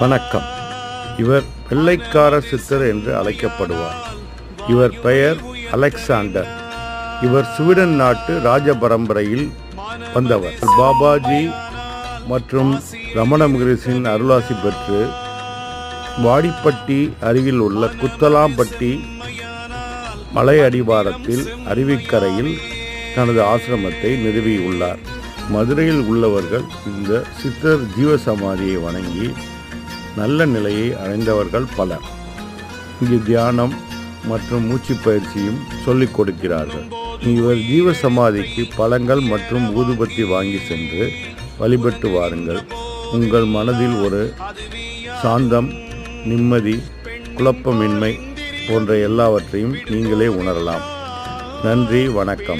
வணக்கம். இவர் வெள்ளைக்கார சித்தர் என்று அழைக்கப்படுவார். இவர் பெயர் அலெக்சாண்டர். இவர் ஸ்வீடன் நாட்டு ராஜ பரம்பரையில் வந்தவர். பாபாஜி மற்றும் ரமண மகரிஷியின் அருளாசி பெற்று வாடிப்பட்டி அருகில் உள்ள குத்தலாம்பட்டி மலை அடிவாரத்தில் அருவிக்கரையில் தனது ஆசிரமத்தை நிறுவியுள்ளார். மதுரையில் உள்ளவர்கள் இந்த சித்தர் ஜீவசமாதியை வணங்கி நல்ல நிலையை அடைந்தவர்கள் பலர். இங்கு தியானம் மற்றும் மூச்சு பயிற்சியும் சொல்லிக் கொடுக்கிறார்கள். இவர் ஜீவசமாதிக்கு பழங்கள் மற்றும் ஊதுபத்தி வாங்கி சென்று வழிபட்டு வாருங்கள். உங்கள் மனதில் ஒரு சாந்தம், நிம்மதி, குழப்பமின்மை போன்ற எல்லாவற்றையும் நீங்களே உணரலாம். நன்றி, வணக்கம்.